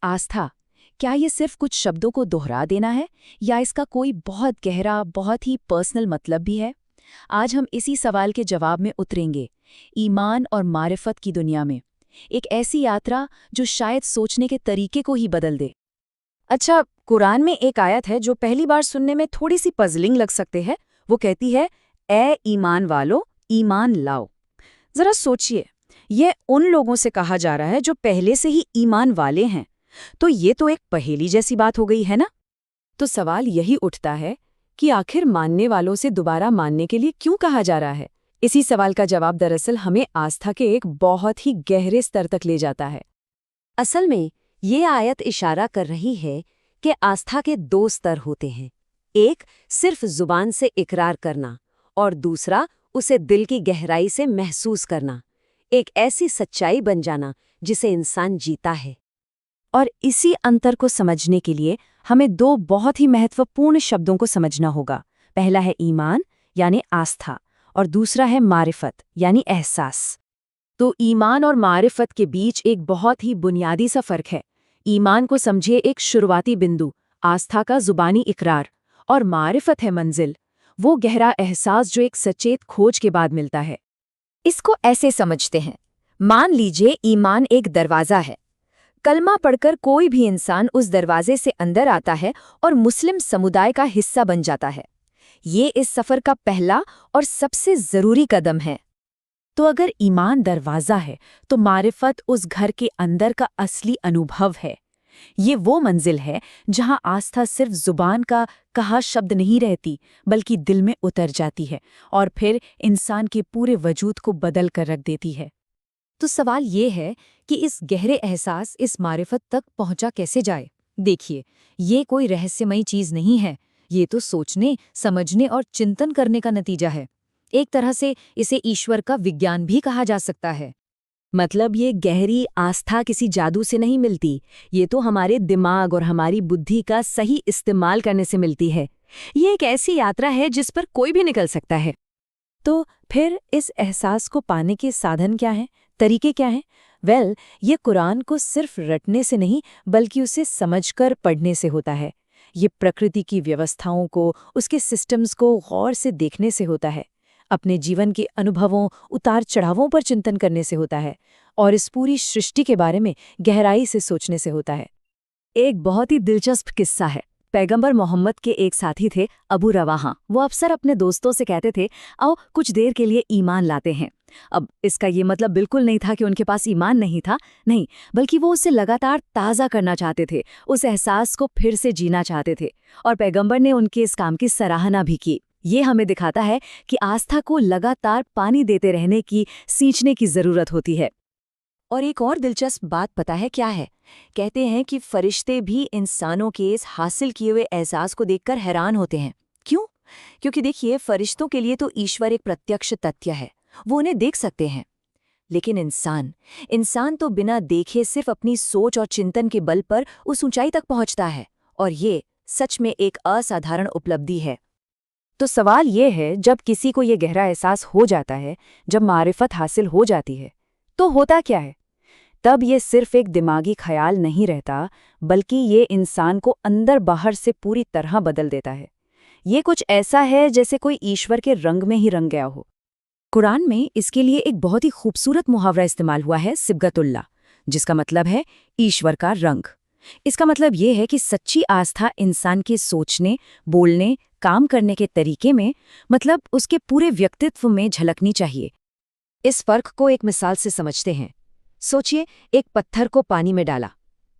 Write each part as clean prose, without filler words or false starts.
आस्था, क्या ये सिर्फ कुछ शब्दों को दोहरा देना है या इसका कोई बहुत गहरा, बहुत ही पर्सनल मतलब भी है? आज हम इसी सवाल के जवाब में उतरेंगे, ईमान और मारिफत की दुनिया में। एक ऐसी यात्रा जो शायद सोचने के तरीके को ही बदल दे। अच्छा, कुरान में एक आयत है जो पहली बार सुनने में थोड़ी सी पजलिंग लग सकते है। वो कहती है, ए ईमान वालो, ईमान लाओ। जरा सोचिए, ये उन लोगों से कहा जा रहा है जो पहले से ही ईमान वाले हैं। तो ये तो एक पहेली जैसी बात हो गई है ना। तो सवाल यही उठता है कि आखिर मानने वालों से दोबारा मानने के लिए क्यों कहा जा रहा है। इसी सवाल का जवाब दरअसल हमें आस्था के एक बहुत ही गहरे स्तर तक ले जाता है। असल में ये आयत इशारा कर रही है कि आस्था के दो स्तर होते हैं। एक सिर्फ जुबान से इकरार करना और दूसरा उसे दिल की गहराई से महसूस करना, एक ऐसी सच्चाई बन जाना जिसे इंसान जीता है। और इसी अंतर को समझने के लिए हमें दो बहुत ही महत्वपूर्ण शब्दों को समझना होगा। पहला है ईमान यानी आस्था और दूसरा है मारिफत यानी एहसास। तो ईमान और मारिफत के बीच एक बहुत ही बुनियादी सा फर्क है। ईमान को समझिए एक शुरुआती बिंदु, आस्था का जुबानी इकरार, और मारिफत है मंजिल, वो गहरा एहसास जो एक सचेत खोज के बाद मिलता है। इसको ऐसे समझते हैं, मान लीजिए ईमान एक दरवाज़ा है। कलमा पढ़कर कोई भी इंसान उस दरवाजे से अंदर आता है और मुस्लिम समुदाय का हिस्सा बन जाता है। ये इस सफ़र का पहला और सबसे ज़रूरी कदम है। तो अगर ईमान दरवाज़ा है तो मारिफत उस घर के अंदर का असली अनुभव है। ये वो मंजिल है जहां आस्था सिर्फ जुबान का कहा शब्द नहीं रहती, बल्कि दिल में उतर जाती है और फिर इंसान के पूरे वजूद को बदल कर रख देती है। तो सवाल ये है कि इस गहरे एहसास, इस मारिफत तक पहुंचा कैसे जाए। देखिए, ये कोई रहस्यमयी चीज़ नहीं है। ये तो सोचने, समझने और चिंतन करने का नतीजा है। एक तरह से इसे ईश्वर का विज्ञान भी कहा जा सकता है। मतलब ये गहरी आस्था किसी जादू से नहीं मिलती, ये तो हमारे दिमाग और हमारी बुद्धि का सही इस्तेमाल करने से मिलती है। ये एक ऐसी यात्रा है जिस पर कोई भी निकल सकता है। तो फिर इस एहसास को पाने के साधन क्या हैं, तरीके क्या हैं? ये कुरान को सिर्फ रटने से नहीं, बल्कि उसे समझकर पढ़ने से होता है। ये प्रकृति की व्यवस्थाओं को, उसके सिस्टम्स को गौर से देखने से होता है। अपने जीवन के अनुभवों, उतार चढ़ावों पर चिंतन करने से होता है और इस पूरी सृष्टि के बारे में गहराई से सोचने से होता है। एक बहुत ही दिलचस्प किस्सा है। पैगंबर मोहम्मद के एक साथी थे, अबू रवाहा। वो अक्सर अपने दोस्तों से कहते थे, आओ कुछ देर के लिए ईमान लाते हैं। अब इसका ये मतलब बिल्कुल नहीं था कि उनके पास ईमान नहीं था, नहीं, बल्कि वो उसे लगातार ताज़ा करना चाहते थे, उस एहसास को फिर से जीना चाहते थे। और पैगंबर ने उनके इस काम की सराहना भी की। ये हमें दिखाता है कि आस्था को लगातार पानी देते रहने की, सींचने की ज़रूरत होती है। और एक और दिलचस्प बात पता है क्या है? कहते हैं कि फरिश्ते भी इंसानों के इस हासिल किए हुए एहसास को देखकर हैरान होते हैं। क्यों? क्योंकि देखिए, फरिश्तों के लिए तो ईश्वर एक प्रत्यक्ष तथ्य है, वो उन्हें देख सकते हैं। लेकिन इंसान तो बिना देखे सिर्फ अपनी सोच और चिंतन के बल पर उस ऊंचाई तक पहुंचता है, और ये सच में एक असाधारण उपलब्धि है। तो सवाल ये है, जब किसी को ये गहरा एहसास हो जाता है, जब मारिफत हासिल हो जाती है, तो होता क्या है? तब ये सिर्फ एक दिमागी ख्याल नहीं रहता, बल्कि ये इंसान को अंदर बाहर से पूरी तरह बदल देता है। ये कुछ ऐसा है जैसे कोई ईश्वर के रंग में ही रंग गया हो। कुरान में इसके लिए एक बहुत ही खूबसूरत मुहावरा इस्तेमाल हुआ है, सिबगतुल्लाह, जिसका मतलब है ईश्वर का रंग। इसका मतलब ये है कि सच्ची आस्था इंसान के सोचने, बोलने, काम करने के तरीके में, मतलब उसके पूरे व्यक्तित्व में झलकनी चाहिए। इस फर्क को एक मिसाल से समझते हैं। सोचिए, एक पत्थर को पानी में डाला।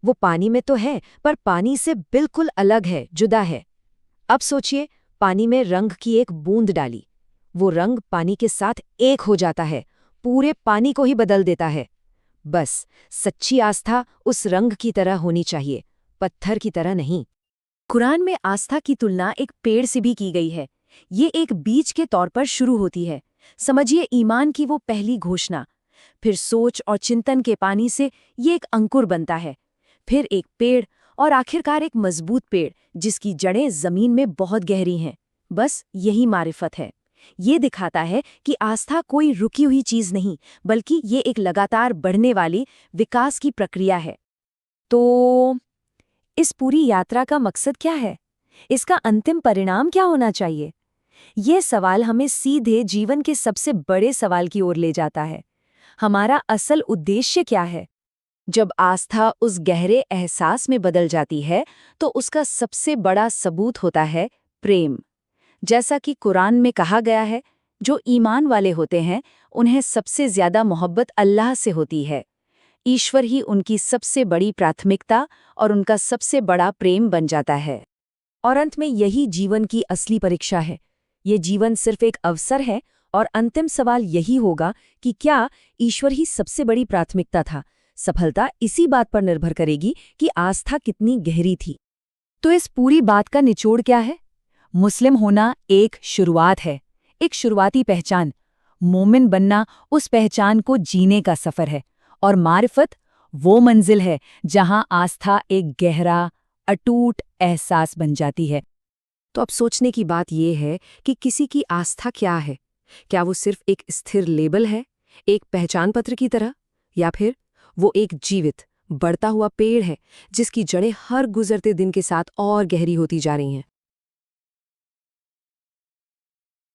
वो पानी में तो है, पर पानी से बिल्कुल अलग है, जुदा है। अब सोचिए, पानी में रंग की एक बूंद डाली। वो रंग पानी के साथ एक हो जाता है, पूरे पानी को ही बदल देता है। बस सच्ची आस्था उस रंग की तरह होनी चाहिए, पत्थर की तरह नहीं। कुरान में आस्था की तुलना एक पेड़ से भी की गई है। ये एक बीज के तौर पर शुरू होती है। समझिए, ईमान की वो पहली घोषणा, फिर सोच और चिंतन के पानी से ये एक अंकुर बनता है, फिर एक पेड़, और आखिरकार एक मजबूत पेड़ जिसकी जड़ें जमीन में बहुत गहरी हैं। बस यही मारिफत है। ये दिखाता है कि आस्था कोई रुकी हुई चीज नहीं, बल्कि ये एक लगातार बढ़ने वाली विकास की प्रक्रिया है। तो इस पूरी यात्रा का मकसद क्या है? इसका अंतिम परिणाम क्या होना चाहिए? ये सवाल हमें सीधे जीवन के सबसे बड़े सवाल की ओर ले जाता है। हमारा असल उद्देश्य क्या है? जब आस्था उस गहरे एहसास में बदल जाती है तो उसका सबसे बड़ा सबूत होता है प्रेम। जैसा कि कुरान में कहा गया है, जो ईमान वाले होते हैं उन्हें सबसे ज्यादा मोहब्बत अल्लाह से होती है। ईश्वर ही उनकी सबसे बड़ी प्राथमिकता और उनका सबसे बड़ा प्रेम बन जाता है। और अंत में यही जीवन की असली परीक्षा है। ये जीवन सिर्फ एक अवसर है और अंतिम सवाल यही होगा कि क्या ईश्वर ही सबसे बड़ी प्राथमिकता था? सफलता इसी बात पर निर्भर करेगी कि आस्था कितनी गहरी थी। तो इस पूरी बात का निचोड़ क्या है? मुस्लिम होना एक शुरुआत है, एक शुरुआती पहचान। मोमिन बनना उस पहचान को जीने का सफर है, और मारिफत वो मंजिल है जहां आस्था एक गहरा, अटूट एहसास बन जाती है। तो अब सोचने की बात यह है कि किसी की आस्था क्या है? क्या वो सिर्फ एक स्थिर लेबल है, एक पहचान पत्र की तरह, या फिर वो एक जीवित, बढ़ता हुआ पेड़ है जिसकी जड़ें हर गुजरते दिन के साथ और गहरी होती जा रही हैं?